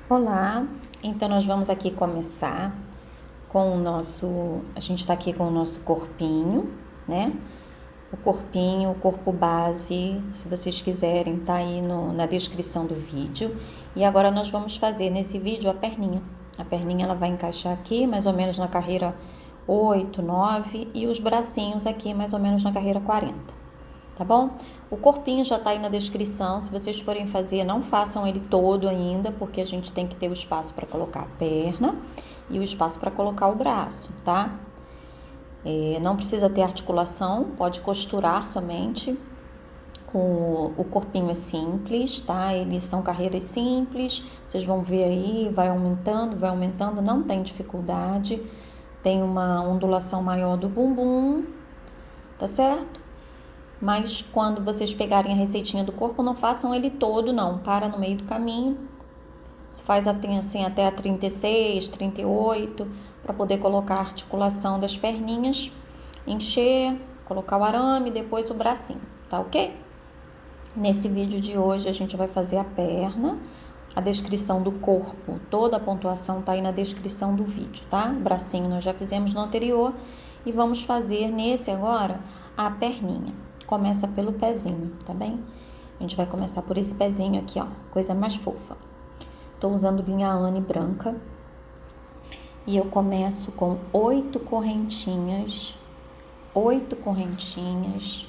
Olá, então nós vamos aqui começar com a gente está aqui com o nosso corpinho, né? O corpinho, o corpo base, se vocês quiserem, tá aí na descrição do vídeo. E agora nós vamos fazer nesse vídeo a perninha. A perninha ela vai encaixar aqui, mais ou menos na carreira 8, 9 e os bracinhos aqui mais ou menos na carreira 40. Tá bom? O corpinho já tá aí na descrição. Se vocês forem fazer, não façam ele todo ainda, porque a gente tem que ter o espaço para colocar a perna e o espaço para colocar o braço, tá? Não precisa ter articulação, pode costurar somente. O corpinho é simples, tá? Eles são carreiras simples, vocês vão ver aí, vai aumentando, não tem dificuldade. Tem uma ondulação maior do bumbum, tá certo? Mas quando vocês pegarem a receitinha do corpo, não façam ele todo, não. Para no meio do caminho. Faz assim até a 36, 38, para poder colocar a articulação das perninhas, encher, colocar o arame e depois o bracinho, tá ok? Nesse vídeo de hoje a gente vai fazer a perna, a descrição do corpo, toda a pontuação tá aí na descrição do vídeo, tá? Bracinho nós já fizemos no anterior e vamos fazer nesse agora a perninha. Começa pelo pezinho, tá bem? A gente vai começar por esse pezinho aqui, ó, coisa mais fofa. Tô usando linha Anne branca. E eu começo com 8 correntinhas. 8 correntinhas.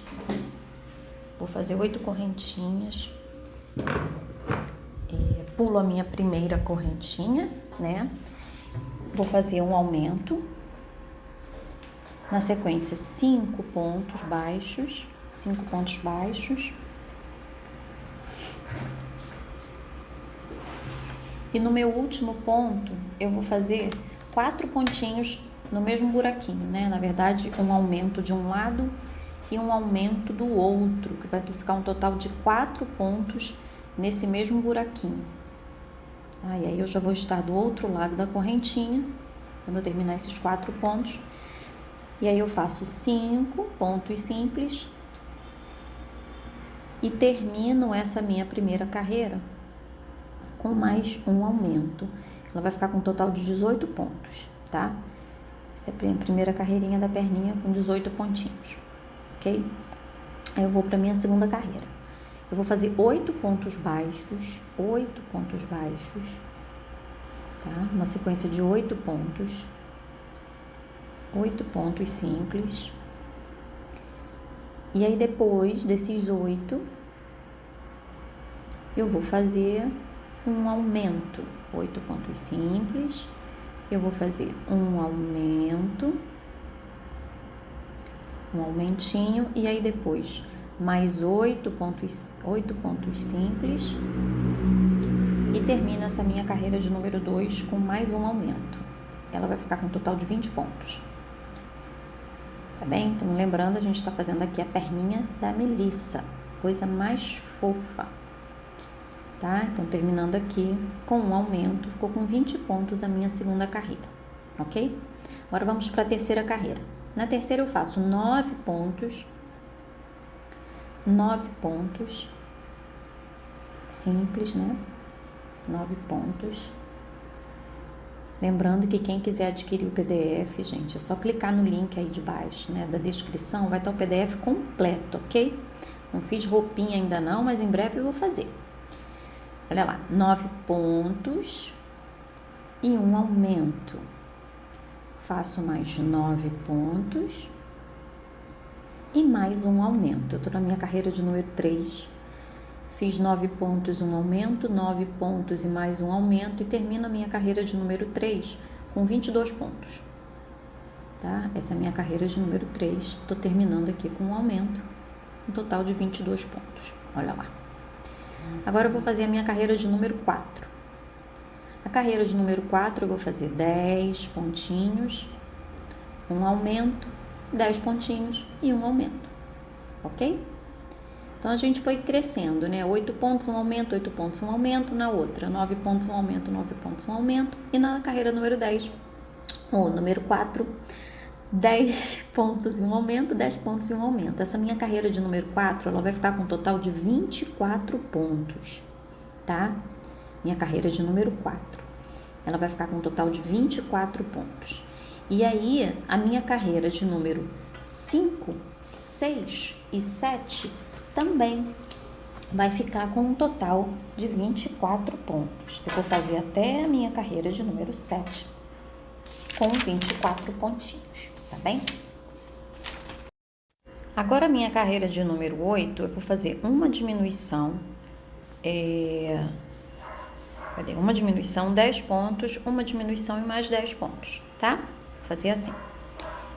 Vou fazer 8 correntinhas. Pulo a minha primeira correntinha, né? Vou fazer um aumento. Na sequência, 5 pontos baixos. 5 pontos baixos. E no meu último ponto, eu vou fazer 4 pontinhos no mesmo buraquinho, né? Na verdade, um aumento de um lado e um aumento do outro, que vai ficar um total de 4 pontos nesse mesmo buraquinho. E aí eu já vou estar do outro lado da correntinha, quando eu terminar esses 4 pontos. E aí eu faço 5 pontos simples e termino essa minha primeira carreira com mais um aumento. Ela vai ficar com um total de 18 pontos, tá? Essa é a primeira carreirinha da perninha com 18 pontinhos, ok? Aí eu vou para minha segunda carreira. Eu vou fazer 8 pontos baixos, 8 pontos baixos, tá? Uma sequência de 8 pontos, 8 pontos simples. E aí depois desses 8, eu vou fazer um aumento, 8 pontos simples, eu vou fazer um aumento, um aumentinho, e aí depois mais 8 pontos simples, e termino essa minha carreira de número 2 com mais um aumento. Ela vai ficar com um total de 20 pontos. Tá bem? Então, lembrando, a gente está fazendo aqui a perninha da Melissa, coisa mais fofa. Tá? Então, terminando aqui com um aumento, ficou com 20 pontos a minha segunda carreira, ok? Agora vamos para a terceira carreira. Na terceira eu faço 9 pontos simples, né? 9 pontos. Lembrando que quem quiser adquirir o PDF, gente, é só clicar no link aí de baixo, né, da descrição, vai estar o PDF completo, ok? Não fiz roupinha ainda não, mas em breve eu vou fazer. Olha lá, 9 pontos e um aumento. Faço mais 9 pontos e mais um aumento. Eu tô na minha carreira de número 3. Fiz 9 pontos, um aumento, 9 pontos e mais um aumento e termino a minha carreira de número 3 com 22 pontos. Tá? Essa é a minha carreira de número 3. Tô terminando aqui com um aumento, um total de 22 pontos. Olha lá. Agora eu vou fazer a minha carreira de número 4. A carreira de número 4 eu vou fazer 10 pontinhos, um aumento, 10 pontinhos e um aumento, ok? Então a gente foi crescendo, né? 8 pontos, um aumento, 8 pontos, um aumento, na outra 9 pontos, um aumento, 9 pontos, um aumento, e na carreira número 10, ou número 4, 10 pontos e um aumento, 10 pontos e um aumento. Essa minha carreira de número 4, ela vai ficar com um total de 24 pontos, tá? minha carreira de número 4. Ela vai ficar com um total de 24 pontos. E aí, a minha carreira de número 5, 6 e 7 também vai ficar com um total de 24 pontos. Eu vou fazer até a minha carreira de número 7 com 24 pontinhos, tá bem? Agora, a minha carreira de número 8, eu vou fazer uma diminuição, Uma diminuição, 10 pontos, uma diminuição e mais 10 pontos, tá? Vou fazer assim.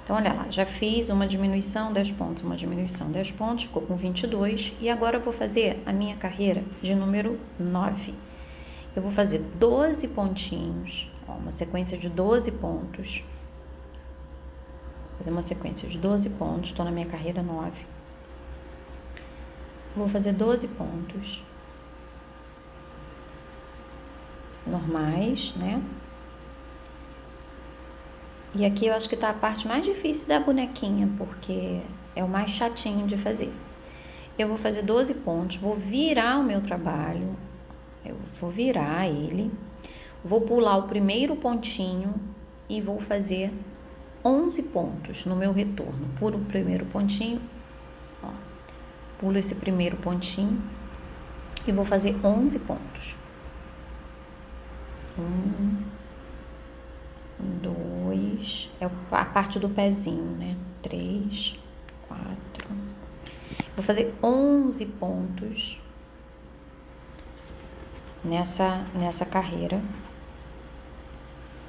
Então, olha lá, já fiz uma diminuição, 10 pontos, uma diminuição, 10 pontos, ficou com 22. E agora eu vou fazer a minha carreira de número 9. Eu vou fazer 12 pontinhos, uma sequência de 12 pontos. Fazer uma sequência de 12 pontos, estou na minha carreira 9. Vou fazer 12 pontos normais, né? E aqui eu acho que tá a parte mais difícil da bonequinha, porque é o mais chatinho de fazer. Eu vou fazer 12 pontos, vou virar o meu trabalho, eu vou virar ele, vou pular o primeiro pontinho e vou fazer 11 pontos no meu retorno. Pulo o primeiro pontinho, ó, pulo esse primeiro pontinho e vou fazer 11 pontos. 2, é a parte do pezinho, né? 3, 4. Vou fazer 11 pontos nessa carreira,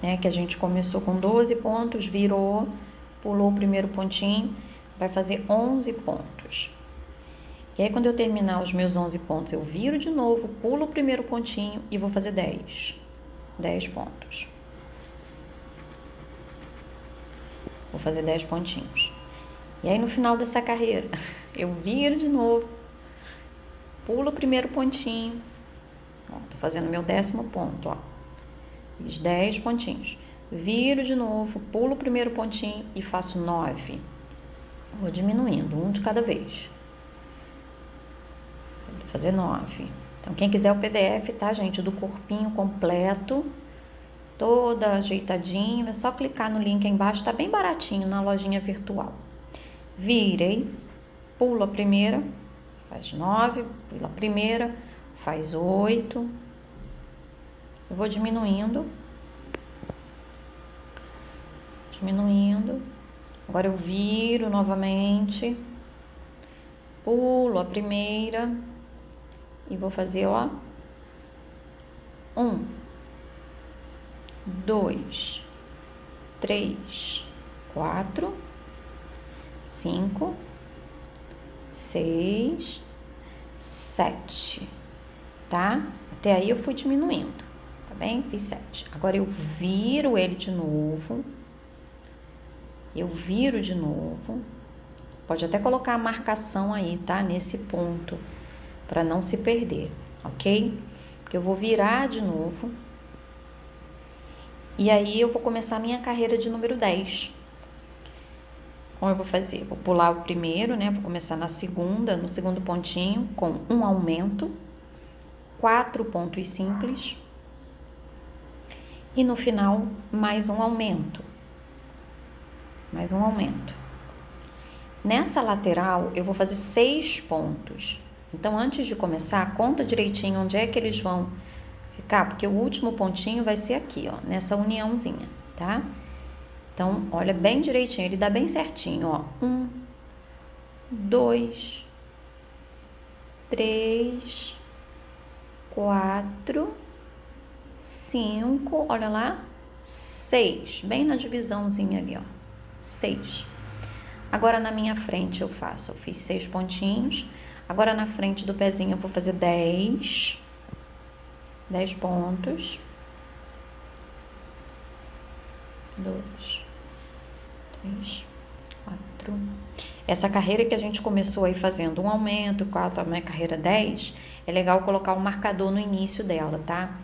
né? Que a gente começou com 12 pontos, virou, pulou o primeiro pontinho, vai fazer 11 pontos. E aí, quando eu terminar os meus 11 pontos, eu viro de novo, pulo o primeiro pontinho e vou fazer 10 pontos. Vou fazer 10 pontinhos. E aí, no final dessa carreira, eu viro de novo, pulo o primeiro pontinho. Ó, tô fazendo meu 10º ponto, ó. Fiz 10 pontinhos. Viro de novo, pulo o primeiro pontinho e faço 9. Vou diminuindo, um de cada vez. Vou fazer 9. Então, quem quiser o PDF, tá, gente? Do corpinho completo, toda ajeitadinho, é só clicar no link aí embaixo, tá bem baratinho na lojinha virtual. Virei, pulo a primeira, faz 9, pulo a primeira, faz 8. Eu vou diminuindo. Agora eu viro novamente, pulo a primeira e vou fazer, ó, 1, 2, 3, 4, 5, 6, 7, tá? Até aí eu fui diminuindo, tá bem? Fiz 7. Agora eu viro ele de novo. Pode até colocar a marcação aí, tá? Nesse ponto, para não se perder, ok? Porque eu vou virar de novo. E aí eu vou começar a minha carreira de número 10. Como eu vou fazer? Vou pular o primeiro, né? Vou começar no segundo pontinho, com um aumento, 4 pontos simples. E no final, mais um aumento. Nessa lateral, eu vou fazer 6 pontos. Então, antes de começar, conta direitinho onde é que eles vão ficar, porque o último pontinho vai ser aqui, ó, nessa uniãozinha, tá? Então, olha bem direitinho, ele dá bem certinho, ó. 1, 2, 3, 4, 5, olha lá, 6, bem na divisãozinha ali, ó, 6. Agora, na minha frente eu fiz 6 pontinhos. Agora, na frente do pezinho eu vou fazer 10 pontos. 2, 3, 4. Essa carreira que a gente começou aí fazendo um aumento, a minha carreira 10, é legal colocar um marcador no início dela, tá?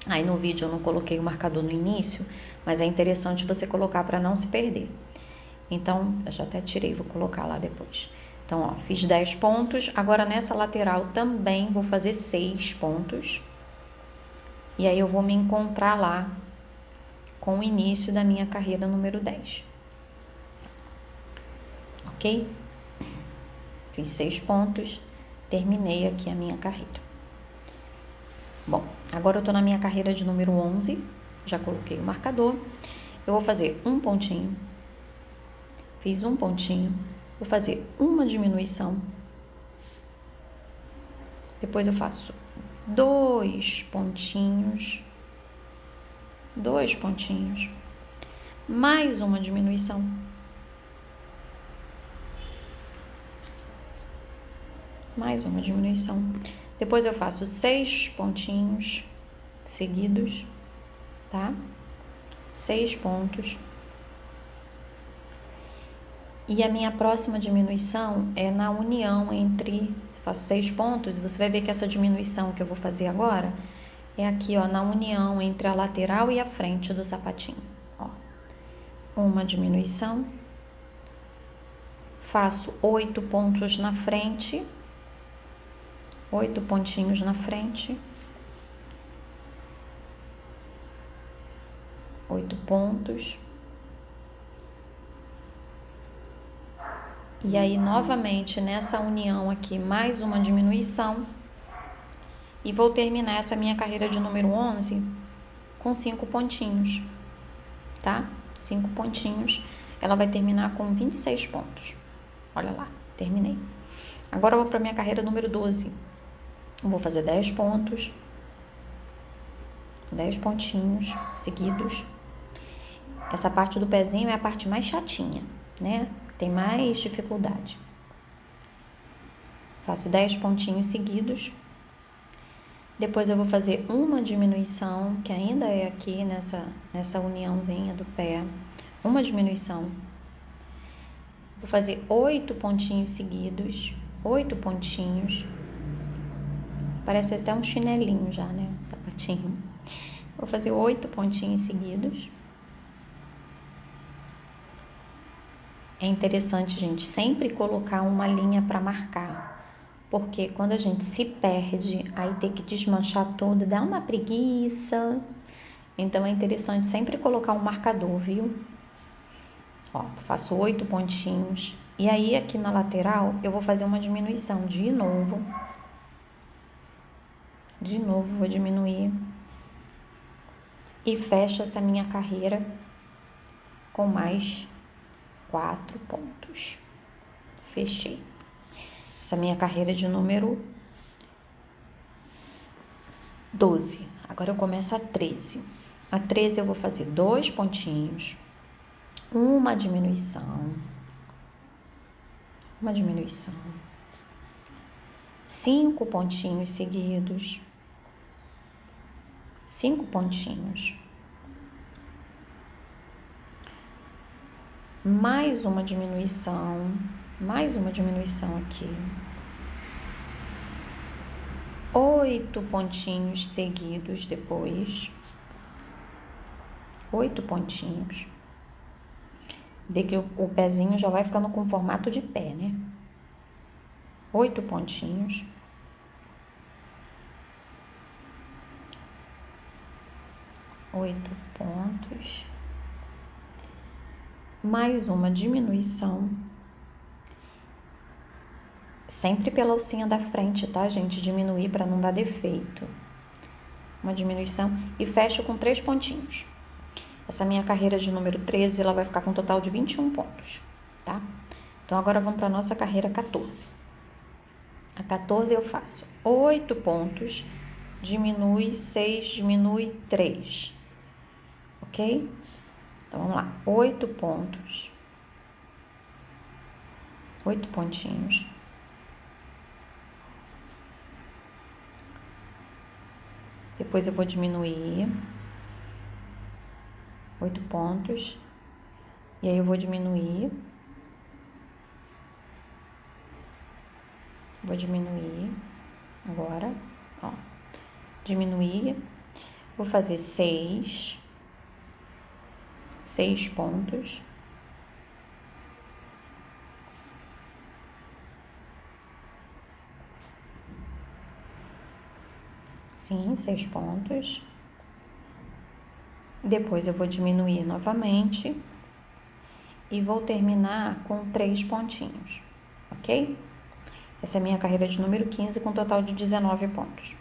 Aí no vídeo eu não coloquei o marcador no início, mas é interessante você colocar para não se perder. Então, eu já até tirei, vou colocar lá depois. Então, ó, fiz 10 pontos. Agora, nessa lateral também vou fazer 6 pontos. E aí eu vou me encontrar lá com o início da minha carreira número 10. Ok? Fiz 6 pontos, terminei aqui a minha carreira. Bom, agora eu tô na minha carreira de número 11, já coloquei o marcador. Eu vou fazer um pontinho, fiz um pontinho, vou fazer uma diminuição, depois eu faço 2 pontinhos, mais uma diminuição, depois eu faço 6 pontinhos seguidos, tá? 6 pontos. E a minha próxima diminuição é na união entre, faço 6 pontos, e você vai ver que essa diminuição que eu vou fazer agora é aqui, ó, na união entre a lateral e a frente do sapatinho, ó. Uma diminuição, faço 8 pontos na frente, 8 pontinhos na frente, 8 pontos. E aí, novamente, nessa união aqui, mais uma diminuição. E vou terminar essa minha carreira de número 11 com 5 pontinhos, tá? 5 pontinhos. Ela vai terminar com 26 pontos. Olha lá, terminei. Agora eu vou para minha carreira número 12. Eu vou fazer 10 pontos. 10 pontinhos seguidos. Essa parte do pezinho é a parte mais chatinha, né? Tem mais dificuldade. Faço 10 pontinhos seguidos. Depois eu vou fazer uma diminuição, que ainda é aqui nessa uniãozinha do pé. Uma diminuição. Vou fazer 8 pontinhos seguidos. 8 pontinhos. Parece até um chinelinho já, né? Um sapatinho. Vou fazer 8 pontinhos seguidos. É interessante, gente, sempre colocar uma linha para marcar, porque quando a gente se perde, aí ter que desmanchar tudo dá uma preguiça. Então é interessante sempre colocar um marcador, viu? Ó, faço 8 pontinhos. E aí aqui na lateral eu vou fazer uma diminuição de novo. De novo vou diminuir. E fecho essa minha carreira com mais 4 pontos. Fechei. Essa minha carreira de número 12. Agora eu começo a 13. A 13 eu vou fazer 2 pontinhos, uma diminuição, 5 pontinhos seguidos, 5 pontinhos, mais uma diminuição aqui, 8 pontinhos seguidos depois, 8 pontinhos. Vê que o pezinho já vai ficando com formato de pé, né? 8 pontinhos. Oito pontos. Mais uma diminuição. Sempre pela alcinha da frente, tá, gente? Diminuir para não dar defeito. Uma diminuição e fecho com 3 pontinhos. Essa minha carreira de número 13, ela vai ficar com um total de 21 pontos, tá? Então, agora vamos para a nossa carreira 14. A 14 eu faço 8 pontos, diminui 6, diminui 3, ok? Então, vamos lá, 8 pontos, 8 pontinhos. Depois eu vou diminuir 8 pontos, e aí eu vou diminuir, agora, ó, diminuir, vou fazer 6 pontos, sim, 6 pontos, Depois eu vou diminuir novamente e vou terminar com 3 pontinhos, ok? Essa é a minha carreira de número 15 com um total de 19 pontos.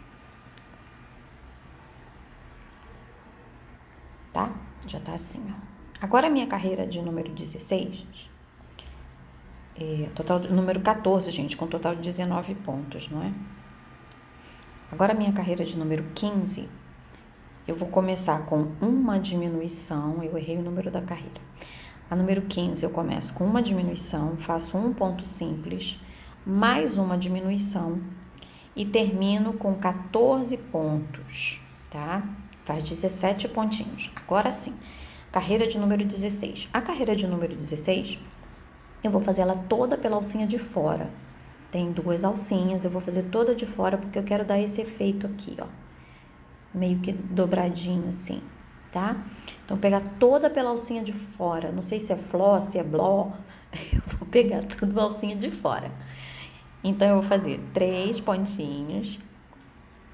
Tá? Já tá assim, ó. Agora a minha carreira de número 16, total de número 14, gente, com um total de 19 pontos, não é? Agora a minha carreira de número 15, eu vou começar com uma diminuição, eu errei o número da carreira. A número 15 eu começo com uma diminuição, faço um ponto simples, mais uma diminuição e termino com 14 pontos, tá? Faz 17 pontinhos. Agora sim, carreira de número 16. A carreira de número 16, eu vou fazer ela toda pela alcinha de fora. Tem 2 alcinhas, eu vou fazer toda de fora porque eu quero dar esse efeito aqui, ó. Meio que dobradinho assim, tá? Então, pegar toda pela alcinha de fora. Não sei se é fló, se é bló. Eu vou pegar tudo pela alcinha de fora. Então, eu vou fazer 3 pontinhos,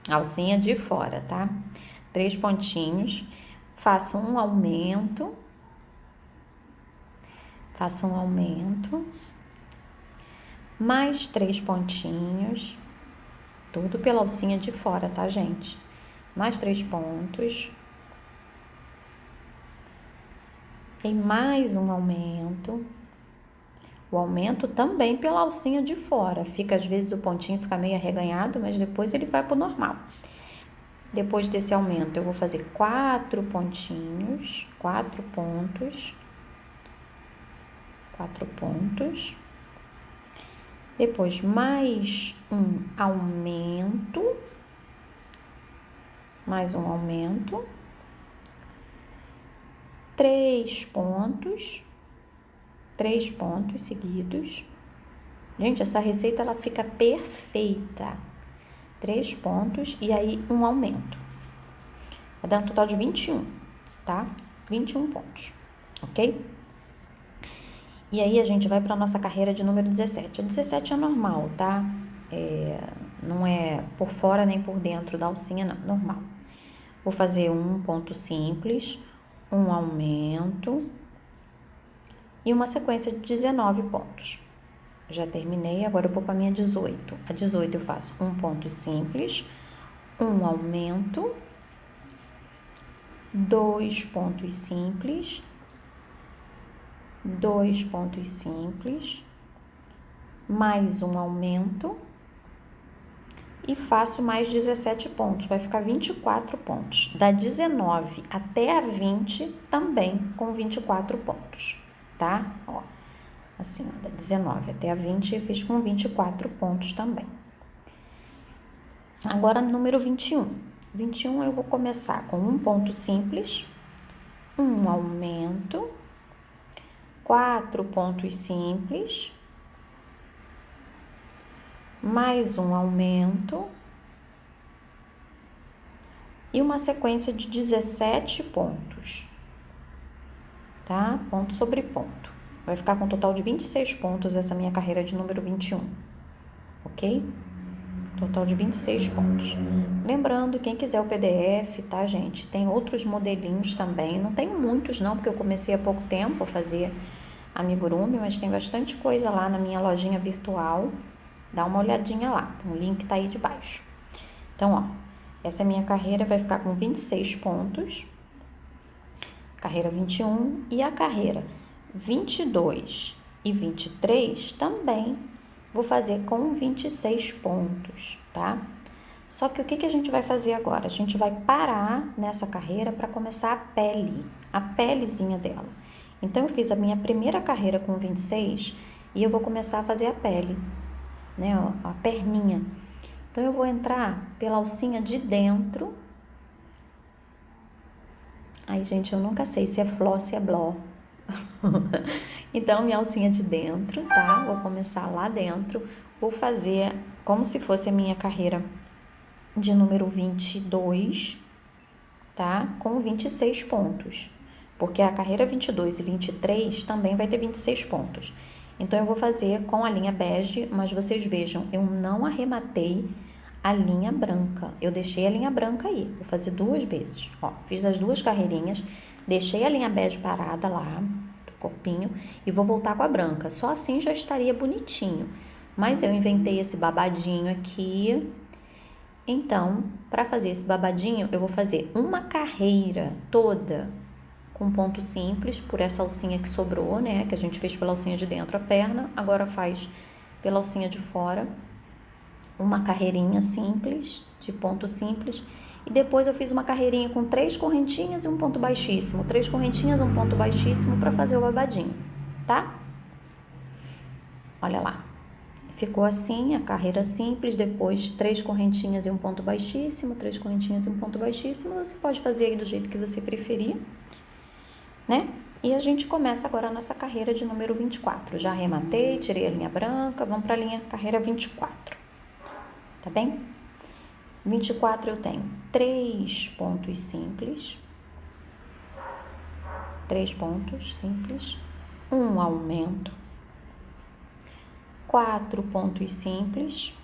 alcinha de fora, tá? 3 pontinhos, faço um aumento, mais 3 pontinhos, tudo pela alcinha de fora, tá, gente? Mais 3 pontos, e mais um aumento. O aumento também pela alcinha de fora. Fica, às vezes, o pontinho fica meio arreganhado, mas depois ele vai pro normal. Depois desse aumento, eu vou fazer 4 pontinhos, 4 pontos. 4 pontos. Depois, mais um aumento. Mais um aumento. 3 pontos. 3 pontos seguidos. Gente, essa receita ela fica perfeita. 3 pontos e aí um aumento. Vai dar um total de 21, tá? 21 pontos, ok? E aí a gente vai para nossa carreira de número 17. A 17 é normal, tá? Não é por fora nem por dentro da alcinha, não. Normal. Vou fazer um ponto simples, um aumento e uma sequência de 19 pontos. Já terminei, agora eu vou para a minha 18. A 18 eu faço um ponto simples, um aumento, 2 pontos simples, 2 pontos simples, mais um aumento e faço mais 17 pontos, vai ficar 24 pontos. Da 19 até a 20 também com 24 pontos, tá? Ó, assim, da 19 até a 20 eu fiz com 24 pontos também. Agora, número 21. 21 eu vou começar com um ponto simples, um aumento, 4 pontos simples, mais um aumento e uma sequência de 17 pontos, tá? Ponto sobre ponto. Vai ficar com um total de 26 pontos essa minha carreira de número 21, ok? Total de 26 pontos. Lembrando, quem quiser o PDF, tá, gente? Tem outros modelinhos também. Não tem muitos, não, porque eu comecei há pouco tempo a fazer amigurumi, mas tem bastante coisa lá na minha lojinha virtual. Dá uma olhadinha lá, o link tá aí de baixo. Então, ó, essa minha carreira vai ficar com 26 pontos, carreira 21, e a carreira 22 e 23 também vou fazer com 26 pontos, tá? Só que o que a gente vai fazer agora? A gente vai parar nessa carreira para começar a pelezinha dela. Então, eu fiz a minha primeira carreira com 26 e eu vou começar a fazer a pele, né, ó, a perninha. Então, eu vou entrar pela alcinha de dentro. Aí, gente, eu nunca sei se é fló, se é bló. Então, minha alcinha de dentro, tá? Vou começar lá dentro. Vou fazer como se fosse a minha carreira de número 22, tá? Com 26 pontos. Porque a carreira 22 e 23 também vai ter 26 pontos. Então, eu vou fazer com a linha bege, mas vocês vejam, eu não arrematei a linha branca. Eu deixei a linha branca aí, vou fazer 2 vezes. Ó, fiz as 2 carreirinhas, deixei a linha bege parada lá, do corpinho, e vou voltar com a branca. Só assim já estaria bonitinho. Mas eu inventei esse babadinho aqui. Então, para fazer esse babadinho, eu vou fazer uma carreira toda com ponto simples, por essa alcinha que sobrou, né? Que a gente fez pela alcinha de dentro a perna, agora faz pela alcinha de fora. Uma carreirinha simples, de ponto simples, e depois eu fiz uma carreirinha com 3 correntinhas e um ponto baixíssimo, 3 correntinhas, um ponto baixíssimo para fazer o babadinho, tá? Olha lá, ficou assim a carreira simples, depois 3 correntinhas e um ponto baixíssimo, 3 correntinhas e um ponto baixíssimo, você pode fazer aí do jeito que você preferir, né? E a gente começa agora a nossa carreira de número 24, já arrematei, tirei a linha branca, vamos para a linha carreira 24. Tá bem? 24 eu tenho 3 pontos simples, 3 pontos simples, um aumento, 4 pontos simples,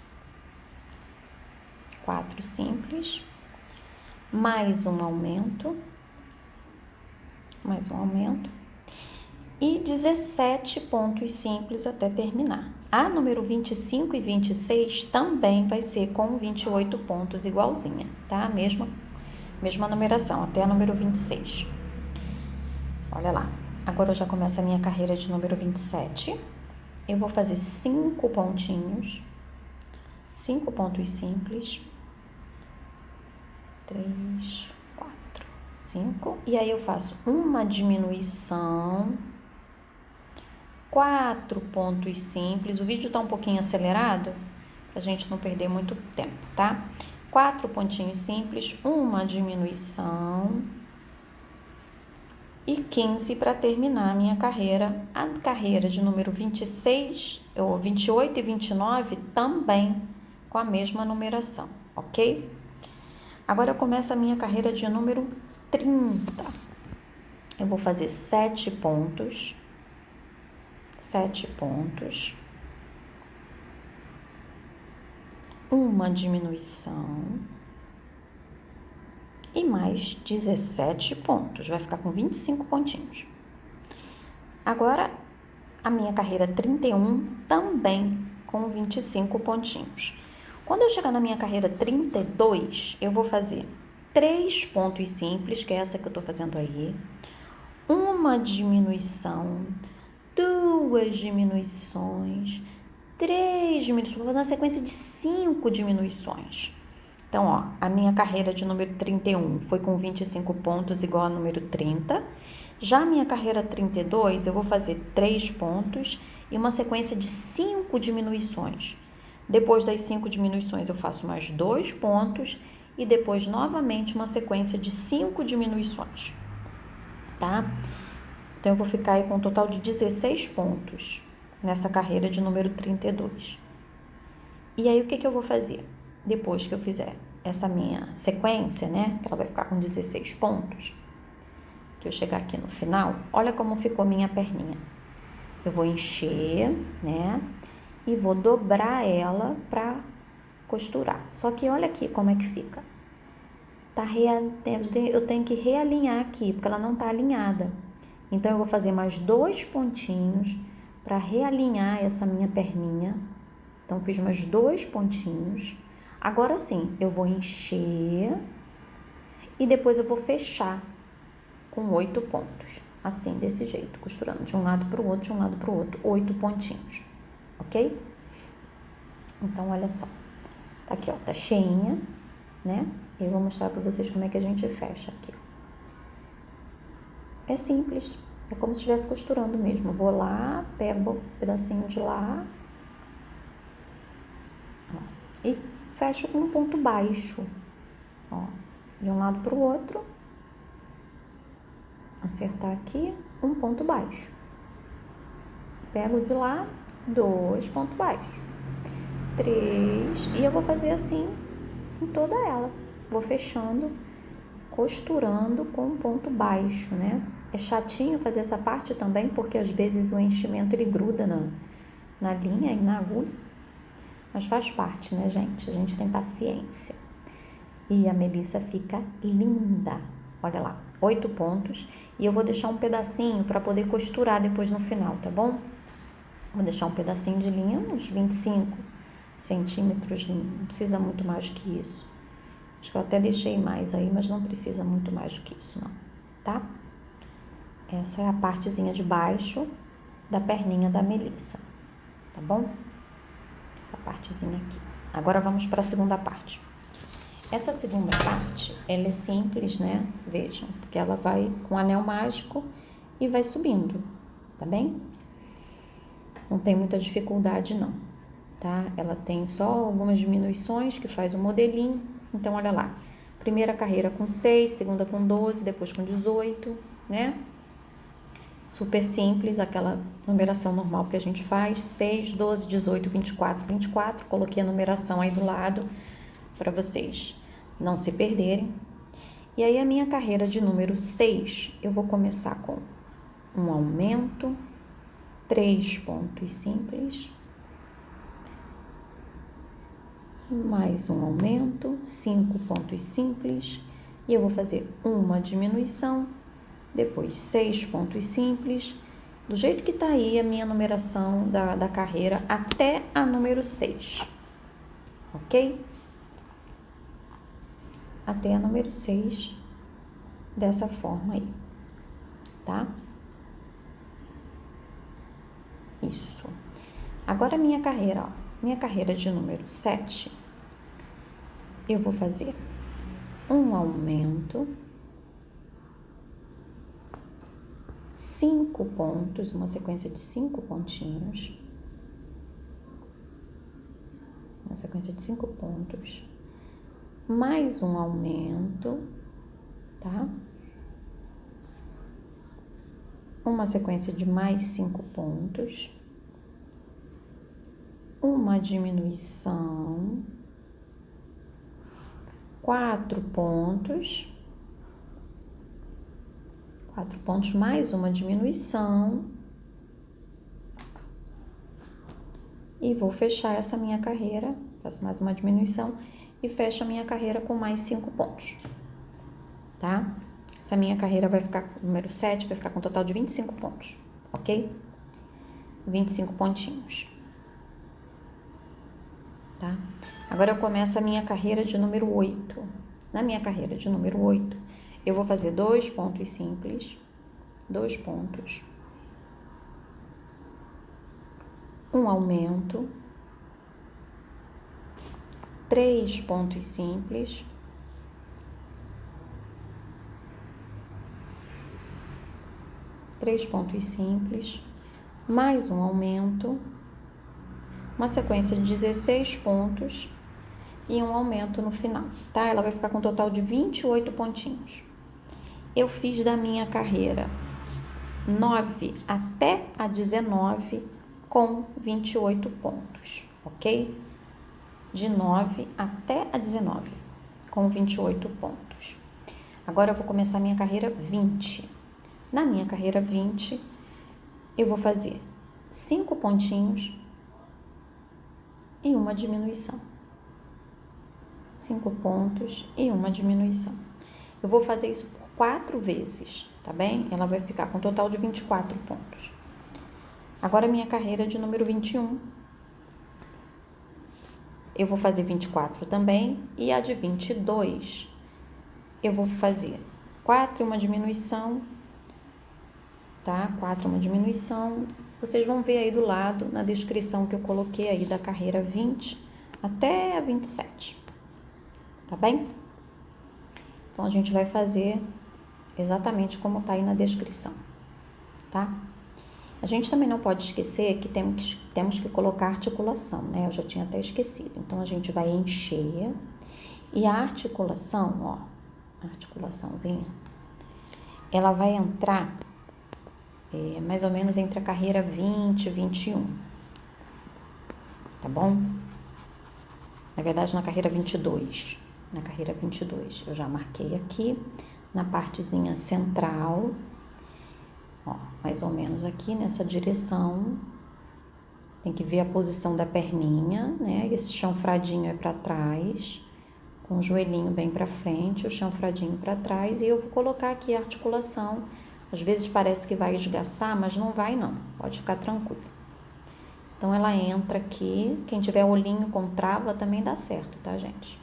4 simples, mais um aumento, e 17 pontos simples até terminar. A número 25 e 26 também vai ser com 28 pontos igualzinha, tá? Mesma numeração, até a número 26. Olha lá, agora eu já começo a minha carreira de número 27. Eu vou fazer 5 pontinhos, 5 pontos simples, 3, 4, 5, e aí eu faço uma diminuição, 4 pontos simples. O vídeo tá um pouquinho acelerado, pra gente não perder muito tempo, tá? 4 pontinhos simples, uma diminuição e 15 para terminar a minha carreira. A carreira de número 26, ou 28 e 29 também com a mesma numeração, ok? Agora eu começo a minha carreira de número 30. Eu vou fazer 7 pontos, uma diminuição e mais 17 pontos, vai ficar com 25 pontinhos. Agora, a minha carreira 31 também com 25 pontinhos. Quando eu chegar na minha carreira 32, eu vou fazer 3 pontos simples, que é essa que eu tô fazendo aí, uma diminuição, 2 diminuições, 3 diminuições, vou fazer uma sequência de 5 diminuições. Então, ó, a minha carreira de número 31 foi com 25 pontos, igual a número 30. Já a minha carreira 32, eu vou fazer 3 pontos e uma sequência de 5 diminuições. Depois das 5 diminuições, eu faço mais 2 pontos e depois, novamente, uma sequência de 5 diminuições, tá? Então, eu vou ficar aí com um total de 16 pontos nessa carreira de número 32. E aí, o que eu vou fazer? Depois que eu fizer essa minha sequência, né, que ela vai ficar com 16 pontos, que eu chegar aqui no final, olha como ficou minha perninha. Eu vou encher, né, e vou dobrar ela pra costurar. Só que olha aqui como é que fica. Eu tenho que realinhar aqui, porque ela não tá alinhada. Então, eu vou fazer mais 2 pontinhos para realinhar essa minha perninha. Então, fiz mais 2 pontinhos. Agora sim, eu vou encher e depois eu vou fechar com 8 pontos. Assim, desse jeito, costurando de um lado para o outro, de um lado para o outro, 8 pontinhos, ok? Então, olha só. Tá aqui, ó, tá cheinha, né? Eu vou mostrar para vocês como é que a gente fecha aqui. É simples, é como se estivesse costurando mesmo. Eu vou lá, pego um pedacinho de lá, ó, e fecho com um ponto baixo, ó, de um lado para o outro, acertar aqui, um ponto baixo, pego de lá, 2 pontos baixos, 3, e eu vou fazer assim em toda ela, vou fechando, costurando com um ponto baixo, né? É chatinho fazer essa parte também, porque às vezes o enchimento ele gruda na linha e na agulha. Mas faz parte, né, gente? A gente tem paciência. E a Melissa fica linda. Olha lá, 8 pontos. E eu vou deixar um pedacinho para poder costurar depois no final, tá bom? Vou deixar um pedacinho de linha, uns 25 centímetros, não precisa muito mais que isso. Acho que eu até deixei mais aí, mas não precisa muito mais do que isso, não, tá? Essa é a partezinha de baixo da perninha da Melissa, tá bom? Essa partezinha aqui. Agora vamos para a segunda parte. Essa segunda parte, ela é simples, né? Vejam, porque ela vai com anel mágico e vai subindo, tá bem? Não tem muita dificuldade não, tá? Ela tem só algumas diminuições que faz o modelinho. Então, olha lá. Primeira carreira com 6, segunda com 12, depois com 18, né? Super simples, aquela numeração normal que a gente faz. 6, 12, 18, 24, 24. Coloquei a numeração aí do lado para vocês não se perderem. E aí, a minha carreira de número 6, eu vou começar com um aumento, 3 pontos simples, mais um aumento, 5 pontos simples, e eu vou fazer uma diminuição, depois 6 pontos simples, do jeito que tá aí a minha numeração da carreira até a número 6, ok? Até a número 6, dessa forma aí, tá? Isso. Agora minha carreira, ó, minha carreira de número 7, eu vou fazer um aumento, 5 pontos, uma sequência de 5 pontinhos, uma sequência de 5 pontos, mais um aumento, tá? Uma sequência de mais 5 pontos, uma diminuição, 4 pontos, 4 pontos mais uma diminuição, e vou fechar essa minha carreira, faço mais uma diminuição e fecho a minha carreira com mais 5 pontos, tá? Essa minha carreira vai ficar, número 7, vai ficar com um total de 25 pontos, ok? 25 pontinhos, tá? Agora eu começo a minha carreira de número 8. Na minha carreira de número 8, eu vou fazer 2 pontos simples, 2 pontos, um aumento, 3 pontos simples, mais um aumento, uma sequência de 16 pontos e um aumento no final, tá? Ela vai ficar com um total de 28 pontinhos. Eu fiz da minha carreira 9 até a 19 com 28 pontos, ok? De 9 até a 19 com 28 pontos. Agora eu vou começar a minha carreira 20. Na minha carreira 20, eu vou fazer 5 pontinhos e uma diminuição. 5 pontos e uma diminuição. Eu vou fazer isso por 4 vezes, tá bem? Ela vai ficar com um total de 24 pontos. Agora, minha carreira de número 21. Eu vou fazer 24 também. E a de 22, eu vou fazer 4 e uma diminuição, tá? 4 e uma diminuição. Vocês vão ver aí do lado, na descrição que eu coloquei aí da carreira 20 até a 27, tá bem? Então, a gente vai fazer exatamente como tá aí na descrição, tá? A gente também não pode esquecer que temos que colocar articulação, né? Eu já tinha até esquecido. Então, a gente vai encher e a articulação, ó, a articulaçãozinha, ela vai entrar mais ou menos entre a carreira 20 e 21, tá bom? Na verdade, na carreira 22. Na carreira 22, eu já marquei aqui na partezinha central, ó, mais ou menos aqui nessa direção, Tem que ver a posição da perninha, né? Esse chanfradinho é para trás, com o joelhinho bem para frente, o chanfradinho para trás. E eu vou colocar aqui a articulação. Às vezes parece que vai esgaçar, mas não vai não. Pode ficar tranquilo. Então, ela entra aqui. Quem tiver olhinho com trava também dá certo, tá, gente?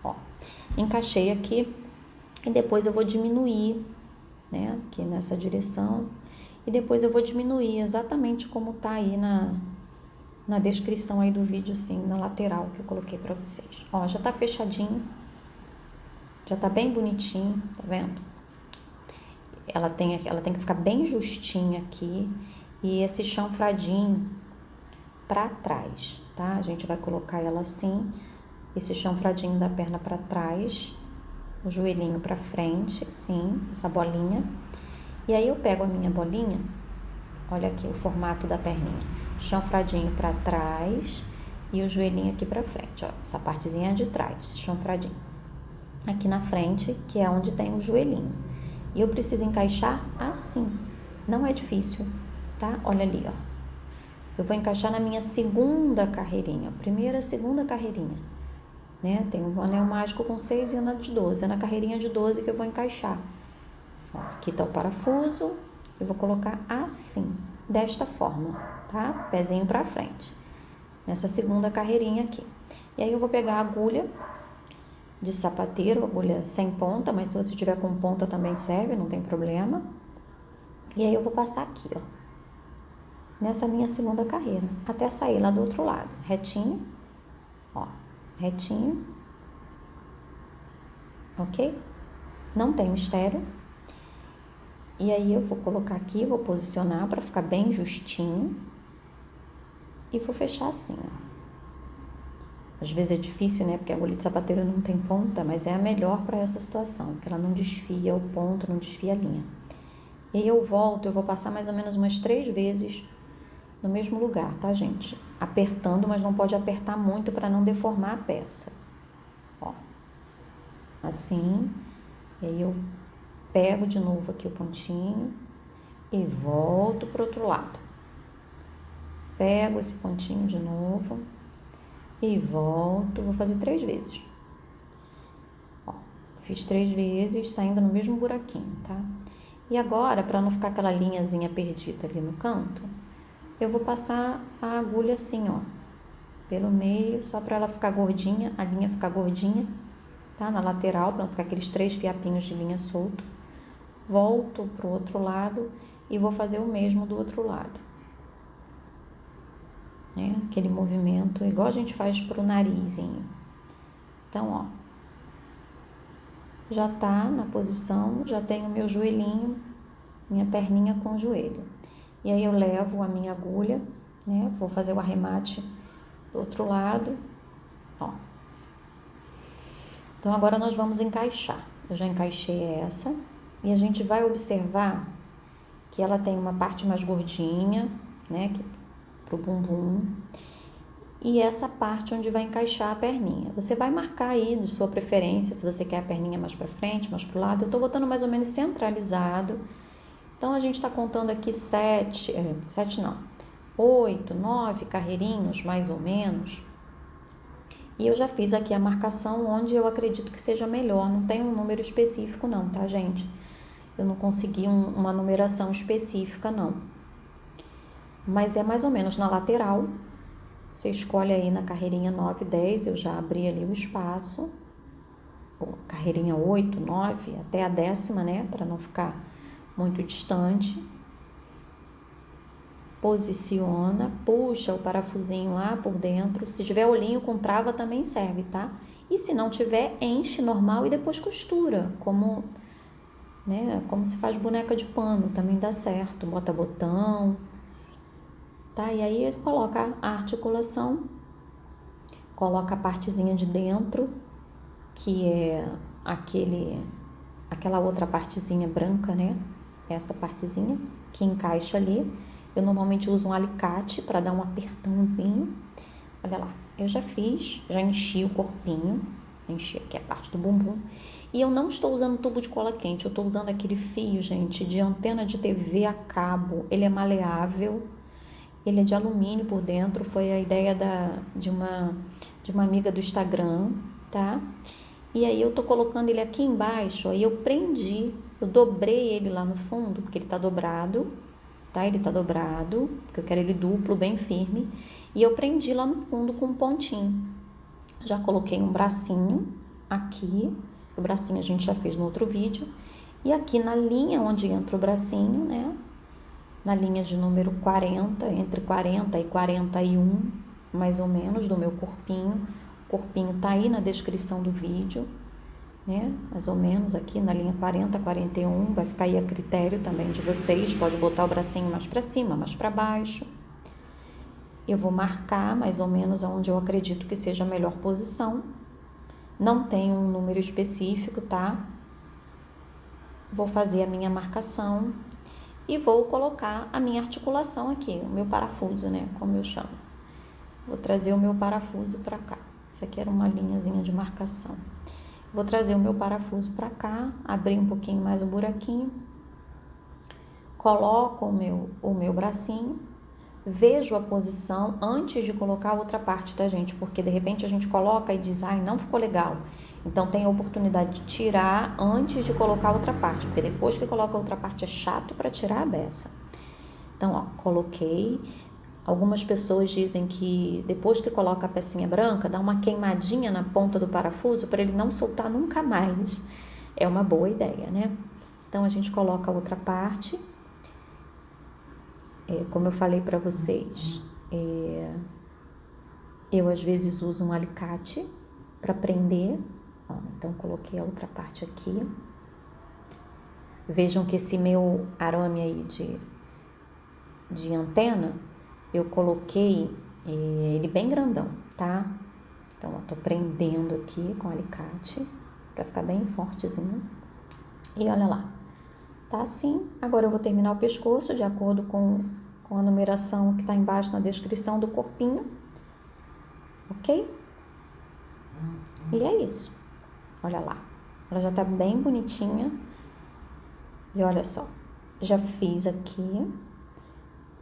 Ó, encaixei aqui. E depois eu vou diminuir, né? Aqui nessa direção. E depois eu vou diminuir exatamente como tá aí na descrição aí do vídeo, sim, na lateral que eu coloquei pra vocês. Ó, já tá fechadinho. Já tá bem bonitinho, tá vendo? Ela tem que ficar bem justinha aqui. E esse chanfradinho pra trás, tá? A gente vai colocar ela assim, esse chanfradinho da perna pra trás, o joelhinho pra frente, sim, essa bolinha. E aí eu pego a minha bolinha, olha aqui o formato da perninha, chanfradinho pra trás e o joelhinho aqui pra frente, ó, essa partezinha de trás, chanfradinho. Aqui na frente, que é onde tem o joelhinho. E eu preciso encaixar assim, não é difícil, tá? Olha ali, ó. Eu vou encaixar na minha segunda carreirinha, primeira, segunda carreirinha, né? Tem um anel mágico com 6 e anel de 12, é na carreirinha de 12 que eu vou encaixar. Ó, aqui tá o parafuso, eu vou colocar assim, desta forma, tá? Pezinho pra frente, nessa segunda carreirinha aqui. E aí eu vou pegar a agulha de sapateiro, agulha sem ponta, mas se você tiver com ponta também serve, não tem problema. E aí eu vou passar aqui, ó, nessa minha segunda carreira, até sair lá do outro lado, retinho, ó, retinho, ok? Não tem mistério. E aí eu vou colocar aqui, vou posicionar para ficar bem justinho e vou fechar assim, ó. Às vezes é difícil, né? Porque a agulha de sapateiro não tem ponta, mas é a melhor para essa situação, porque ela não desfia o ponto, não desfia a linha. E aí eu volto, eu vou passar mais ou menos umas 3 vezes no mesmo lugar, tá, gente? Apertando, mas não pode apertar muito para não deformar a peça. Ó, assim. E aí eu pego de novo aqui o pontinho e volto pro outro lado. Pego esse pontinho de novo e volto. Vou fazer 3 vezes. Ó, fiz 3 vezes, saindo no mesmo buraquinho, tá? E agora, para não ficar aquela linhazinha perdida ali no canto, eu vou passar a agulha assim, ó, pelo meio, só para ela ficar gordinha, a linha ficar gordinha, tá? Na lateral, para não ficar aqueles 3 fiapinhos de linha solto. Volto pro outro lado e vou fazer o mesmo do outro lado, né? Aquele movimento igual a gente faz pro narizinho. Então, ó, já tá na posição, já tenho meu joelhinho, minha perninha com o joelho. E aí eu levo a minha agulha, né? Vou fazer o arremate do outro lado, ó. Então agora nós vamos encaixar. Eu já encaixei essa e a gente vai observar que ela tem uma parte mais gordinha, né? Pro bumbum. E essa parte onde vai encaixar a perninha. Você vai marcar aí de sua preferência, se você quer a perninha mais pra frente, mais pro lado. Eu tô botando mais ou menos centralizado. Então, a gente tá contando aqui 8, 9 carreirinhos, mais ou menos. E eu já fiz aqui a marcação onde eu acredito que seja melhor. Não tem um número específico não, tá, gente? Eu não consegui uma numeração específica, não. Mas é mais ou menos na lateral. Você escolhe aí na carreirinha 9, 10, eu já abri ali o espaço. Carreirinha 8, 9, até a 10ª, né? Para não ficar muito distante. Posiciona, puxa o parafusinho lá por dentro. Se tiver olhinho com trava também serve, tá? E se não tiver, enche normal e depois costura, como, né, como se faz boneca de pano, também dá certo. Bota botão, tá? E aí coloca a articulação, coloca a partezinha de dentro, que é aquela outra partezinha branca, né? Essa partezinha que encaixa ali. Eu normalmente uso um alicate para dar um apertãozinho. Olha lá, eu já fiz, já enchi o corpinho, enchi aqui a parte do bumbum. E eu não estou usando tubo de cola quente, eu estou usando aquele fio, gente, de antena de TV a cabo. Ele é maleável Ele é de alumínio por dentro, foi a ideia de uma amiga do Instagram, tá? E aí eu tô colocando ele aqui embaixo, aí eu prendi, eu dobrei ele lá no fundo, porque ele tá dobrado, tá? Ele tá dobrado, porque eu quero ele duplo, bem firme. E eu prendi lá no fundo com um pontinho. Já coloquei um bracinho aqui, o bracinho a gente já fez no outro vídeo. E aqui na linha onde entra o bracinho, né? Na linha de número 40, entre 40 e 41, mais ou menos, do meu corpinho. O corpinho tá aí na descrição do vídeo, né? Mais ou menos aqui na linha 40, 41, vai ficar aí a critério também de vocês. Pode botar o bracinho mais para cima, mais para baixo. Eu vou marcar mais ou menos aonde eu acredito que seja a melhor posição. Não tem um número específico, tá? Vou fazer a minha marcação e vou colocar a minha articulação aqui, o meu parafuso, né? Como eu chamo. Vou trazer o meu parafuso para cá. Isso aqui era uma linhazinha de marcação. Vou trazer o meu parafuso para cá, abrir um pouquinho mais o buraquinho. Coloco o meu bracinho. Vejo a posição antes de colocar a outra parte da gente, porque de repente a gente coloca e diz, ai, não ficou legal. Então tem a oportunidade de tirar antes de colocar a outra parte, porque depois que coloca a outra parte é chato para tirar a beça. Então, ó, coloquei. Algumas pessoas dizem que depois que coloca a pecinha branca, dá uma queimadinha na ponta do parafuso para ele não soltar nunca mais. É uma boa ideia, né? Então a gente coloca a outra parte. Como eu falei para vocês, eu às vezes uso um alicate para prender. Ó, então coloquei a outra parte aqui. Vejam que esse meu arame aí de antena, eu coloquei ele bem grandão, tá? Então, ó, tô prendendo aqui com o alicate para ficar bem fortezinho. E olha lá. Tá assim. Agora eu vou terminar o pescoço de acordo com a numeração que tá embaixo na descrição do corpinho. Ok? E é isso. Olha lá. Ela já tá bem bonitinha. E olha só. Já fiz aqui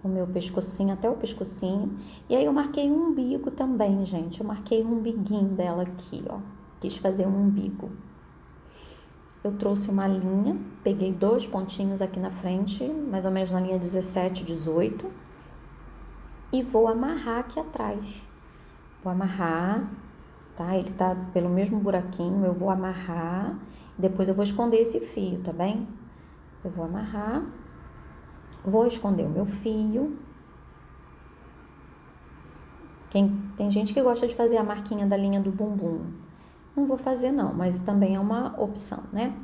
o meu pescocinho, até o pescocinho. E aí eu marquei um umbigo também, gente. Eu marquei um umbiguinho dela aqui, ó. Quis fazer um umbigo. Eu trouxe uma linha, peguei 2 pontinhos aqui na frente, mais ou menos na linha 17, 18, e vou amarrar aqui atrás. Vou amarrar, tá? Ele tá pelo mesmo buraquinho, eu vou amarrar, depois eu vou esconder esse fio, tá bem? Eu vou amarrar, vou esconder o meu fio. Tem gente que gosta de fazer a marquinha da linha do bumbum. Não vou fazer não, mas também é uma opção, né?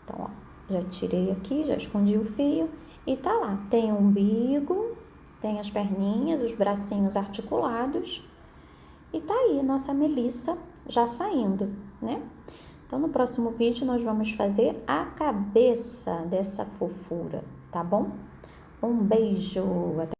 Então, ó, já tirei aqui, já escondi o fio e tá lá. Tem o umbigo, tem as perninhas, os bracinhos articulados e tá aí nossa Melissa já saindo, né? Então, no próximo vídeo nós vamos fazer a cabeça dessa fofura, tá bom? Um beijo! Até